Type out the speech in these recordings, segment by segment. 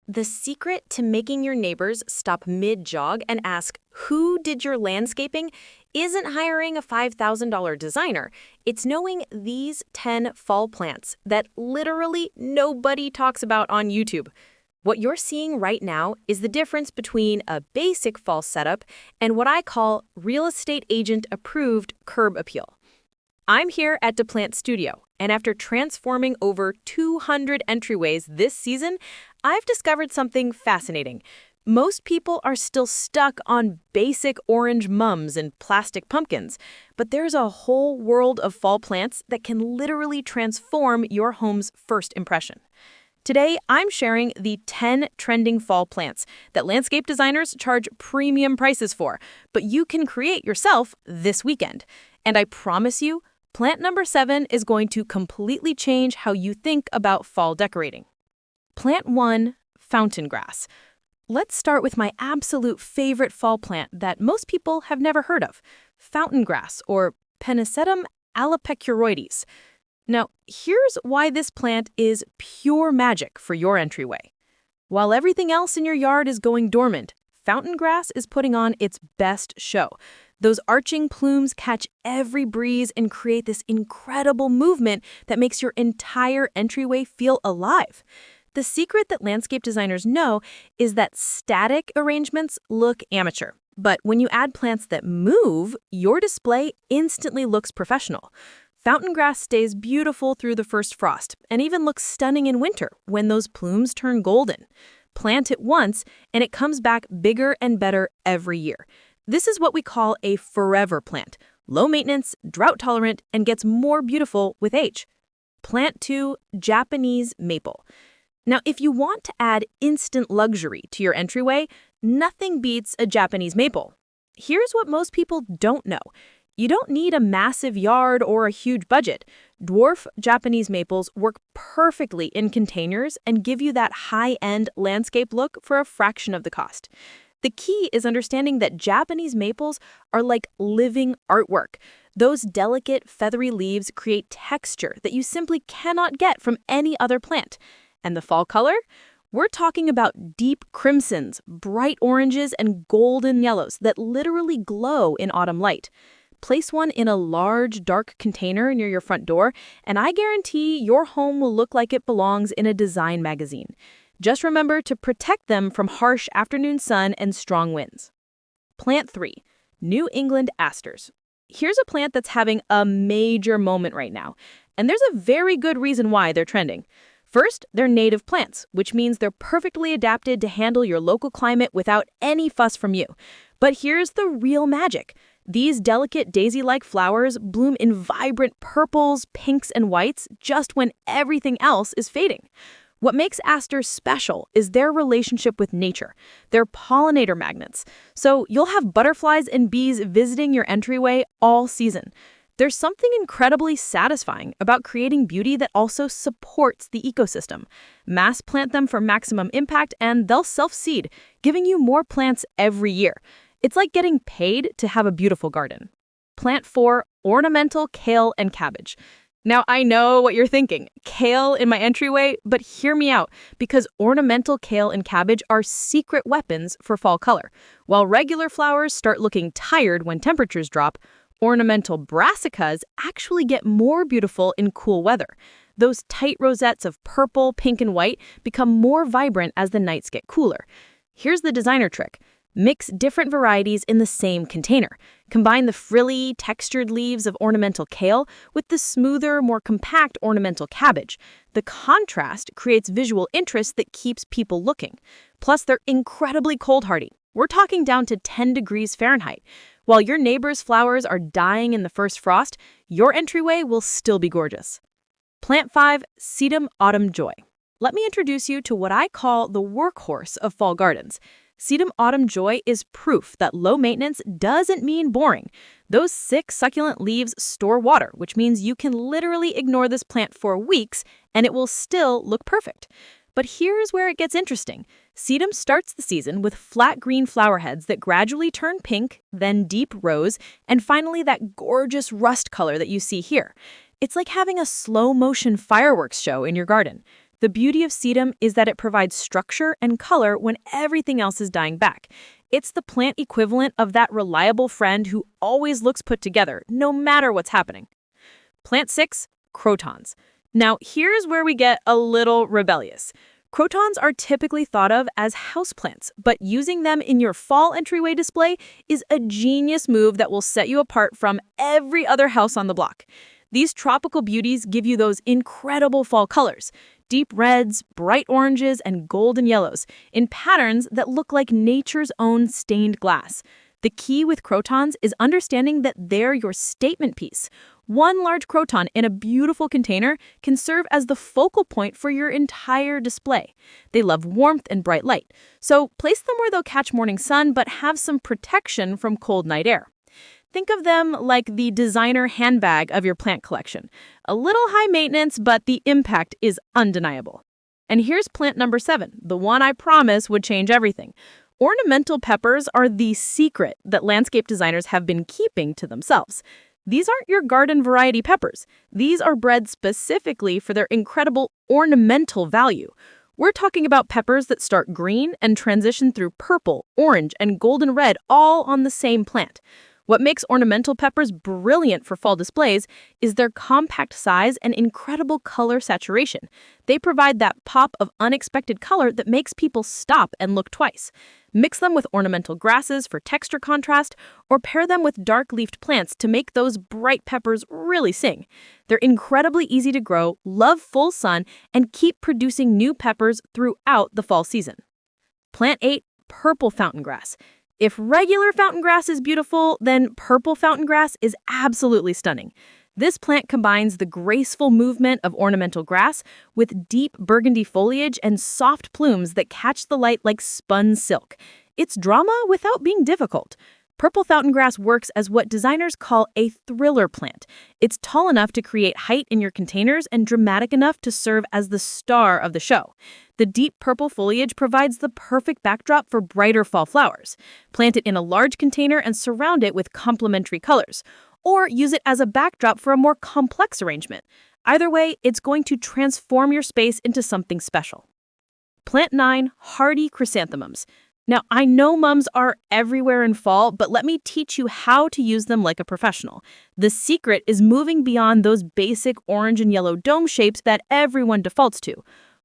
The secret to making your neighbors stop mid-jog and ask, "Who did your landscaping?" isn't hiring a $5,000 designer. It's knowing these 10 fall plants that literally nobody talks about on YouTube. What you're seeing right now is the difference between a basic fall setup and what I call real estate agent approved curb appeal. I'm here at DePlant Studio, and after transforming over 200 entryways this season, I've discovered something fascinating. Most people are still stuck on basic orange mums and plastic pumpkins, but there's a whole world of fall plants that can literally transform your home's first impression. Today, I'm sharing the 10 trending fall plants that landscape designers charge premium prices for, but you can create yourself this weekend. And I promise you, plant number 7 is going to completely change how you think about fall decorating. Plant 1, fountain grass. Let's start with my absolute favorite fall plant that most people have never heard of, fountain grass, or Pennisetum alopecuroides. Now, here's why this plant is pure magic for your entryway. While everything else in your yard is going dormant, fountain grass is putting on its best show. Those arching plumes catch every breeze and create this incredible movement that makes your entire entryway feel alive. The secret that landscape designers know is that static arrangements look amateur. But when you add plants that move, your display instantly looks professional. Fountain grass stays beautiful through the first frost and even looks stunning in winter when those plumes turn golden. Plant it once and it comes back bigger and better every year. This is what we call a forever plant, low maintenance, drought tolerant, and gets more beautiful with age. Plant 2, Japanese maple. Now, if you want to add instant luxury to your entryway, nothing beats a Japanese maple. Here's what most people don't know. You don't need a massive yard or a huge budget. Dwarf Japanese maples work perfectly in containers and give you that high-end landscape look for a fraction of the cost. The key is understanding that Japanese maples are like living artwork. Those delicate, feathery leaves create texture that you simply cannot get from any other plant. And the fall color? We're talking about deep crimsons, bright oranges, and golden yellows that literally glow in autumn light. Place one in a large, dark container near your front door, and I guarantee your home will look like it belongs in a design magazine. Just remember to protect them from harsh afternoon sun and strong winds. Plant 3, New England asters. Here's a plant that's having a major moment right now, and there's a very good reason why they're trending. First, they're native plants, which means they're perfectly adapted to handle your local climate without any fuss from you. But here's the real magic. These delicate daisy-like flowers bloom in vibrant purples, pinks, and whites just when everything else is fading. What makes asters special is their relationship with nature. They're pollinator magnets, so you'll have butterflies and bees visiting your entryway all season. There's something incredibly satisfying about creating beauty that also supports the ecosystem. Mass plant them for maximum impact and they'll self-seed, giving you more plants every year. It's like getting paid to have a beautiful garden. Plant 4, ornamental kale and cabbage. Now, I know what you're thinking, kale in my entryway, but hear me out, because ornamental kale and cabbage are secret weapons for fall color. While regular flowers start looking tired when temperatures drop, ornamental brassicas actually get more beautiful in cool weather. Those tight rosettes of purple, pink, and white become more vibrant as the nights get cooler. Here's the designer trick. Mix different varieties in the same container. Combine the frilly, textured leaves of ornamental kale with the smoother, more compact ornamental cabbage. The contrast creates visual interest that keeps people looking. Plus, they're incredibly cold hardy. We're talking down to 10 degrees Fahrenheit. While your neighbor's flowers are dying in the first frost, your entryway will still be gorgeous. Plant 5, Sedum Autumn Joy. Let me introduce you to what I call the workhorse of fall gardens. Sedum Autumn Joy is proof that low maintenance doesn't mean boring. Those 6 succulent leaves store water, which means you can literally ignore this plant for weeks and it will still look perfect. But here's where it gets interesting. Sedum starts the season with flat green flower heads that gradually turn pink, then deep rose, and finally that gorgeous rust color that you see here. It's like having a slow-motion fireworks show in your garden. The beauty of sedum is that it provides structure and color when everything else is dying back. It's the plant equivalent of that reliable friend who always looks put together, no matter what's happening. Plant 6, crotons. Now, here's where we get a little rebellious. Crotons are typically thought of as houseplants, but using them in your fall entryway display is a genius move that will set you apart from every other house on the block. These tropical beauties give you those incredible fall colors, deep reds, bright oranges, and golden yellows, in patterns that look like nature's own stained glass. The key with crotons is understanding that they're your statement piece. One large croton in a beautiful container can serve as the focal point for your entire display. They love warmth and bright light, so place them where they'll catch morning sun but have some protection from cold night air. Think of them like the designer handbag of your plant collection. A little high maintenance, but the impact is undeniable. And here's plant number 7, the one I promise would change everything. Ornamental peppers are the secret that landscape designers have been keeping to themselves. These aren't your garden variety peppers. These are bred specifically for their incredible ornamental value. We're talking about peppers that start green and transition through purple, orange, and golden red all on the same plant. What makes ornamental peppers brilliant for fall displays is their compact size and incredible color saturation. They provide that pop of unexpected color that makes people stop and look twice. Mix them with ornamental grasses for texture contrast, or pair them with dark-leafed plants to make those bright peppers really sing. They're incredibly easy to grow, love full sun, and keep producing new peppers throughout the fall season. Plant 8, purple fountain grass. If regular fountain grass is beautiful, then purple fountain grass is absolutely stunning. This plant combines the graceful movement of ornamental grass with deep burgundy foliage and soft plumes that catch the light like spun silk. It's drama without being difficult. Purple fountain grass works as what designers call a thriller plant. It's tall enough to create height in your containers and dramatic enough to serve as the star of the show. The deep purple foliage provides the perfect backdrop for brighter fall flowers. Plant it in a large container and surround it with complementary colors, or use it as a backdrop for a more complex arrangement. Either way, it's going to transform your space into something special. Plant 9, hardy chrysanthemums. Now, I know mums are everywhere in fall, but let me teach you how to use them like a professional. The secret is moving beyond those basic orange and yellow dome shapes that everyone defaults to.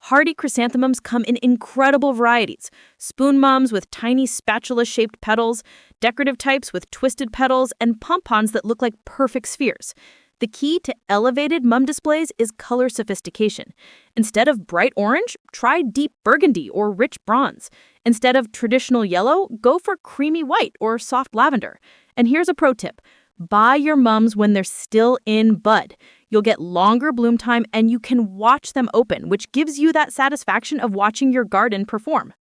Hardy chrysanthemums come in incredible varieties. Spoon mums with tiny spatula-shaped petals, decorative types with twisted petals, and pompons that look like perfect spheres. The key to elevated mum displays is color sophistication. Instead of bright orange, try deep burgundy or rich bronze. Instead of traditional yellow, go for creamy white or soft lavender. And here's a pro tip. Buy your mums when they're still in bud. You'll get longer bloom time and you can watch them open, which gives you that satisfaction of watching your garden perform.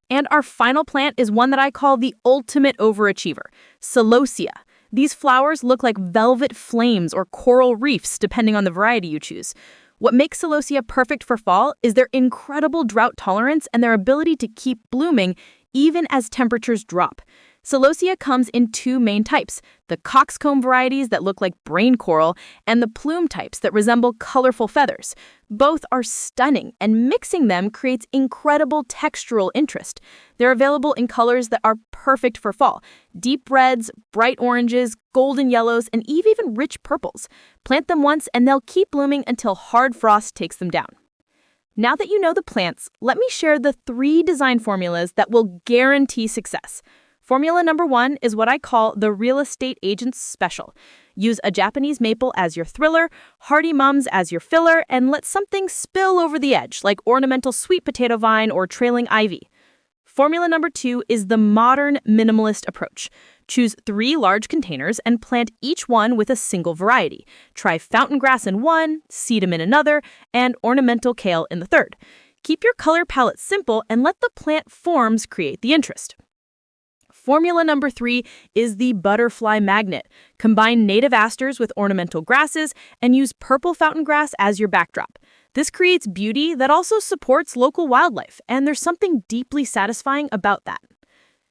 And our final plant is one that I call the ultimate overachiever, celosia. These flowers look like velvet flames or coral reefs, depending on the variety you choose. What makes celosia perfect for fall is their incredible drought tolerance and their ability to keep blooming even as temperatures drop. Celosia comes in 2 main types, the coxcomb varieties that look like brain coral and the plume types that resemble colorful feathers. Both are stunning, and mixing them creates incredible textural interest. They're available in colors that are perfect for fall: deep reds, bright oranges, golden yellows, and even rich purples. Plant them once and they'll keep blooming until hard frost takes them down. Now that you know the plants, let me share the 3 design formulas that will guarantee success. Formula number 1 is what I call the real estate agent's special. Use a Japanese maple as your thriller, hardy mums as your filler, and let something spill over the edge, like ornamental sweet potato vine or trailing ivy. Formula number 2 is the modern minimalist approach. Choose 3 large containers and plant each one with a single variety. Try fountain grass in one, sedum in another, and ornamental kale in the third. Keep your color palette simple and let the plant forms create the interest. Formula number 3 is the butterfly magnet. Combine native asters with ornamental grasses and use purple fountain grass as your backdrop. This creates beauty that also supports local wildlife, and there's something deeply satisfying about that.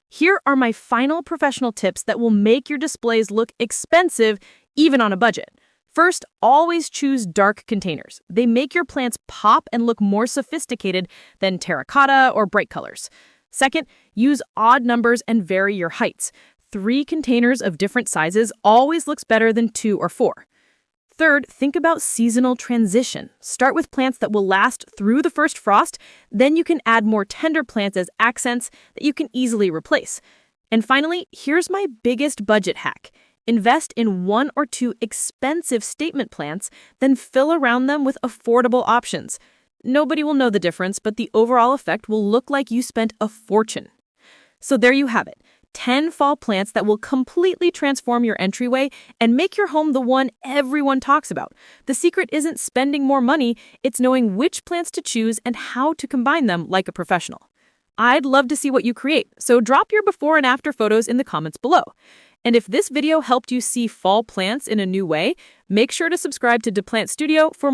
Here are my final professional tips that will make your displays look expensive even on a budget. First, always choose dark containers. They make your plants pop and look more sophisticated than terracotta or bright colors. Second, use odd numbers and vary your heights. 3 containers of different sizes always looks better than 2 or 4. Third, think about seasonal transition. Start with plants that will last through the first frost, then you can add more tender plants as accents that you can easily replace. And finally, here's my biggest budget hack. Invest in 1 or 2 expensive statement plants, then fill around them with affordable options. Nobody will know the difference, but the overall effect will look like you spent a fortune. So there you have it. 10 fall plants that will completely transform your entryway and make your home the one everyone talks about. The secret isn't spending more money, it's knowing which plants to choose and how to combine them like a professional. I'd love to see what you create, so drop your before and after photos in the comments below. And if this video helped you see fall plants in a new way, make sure to subscribe to DePlant Studio for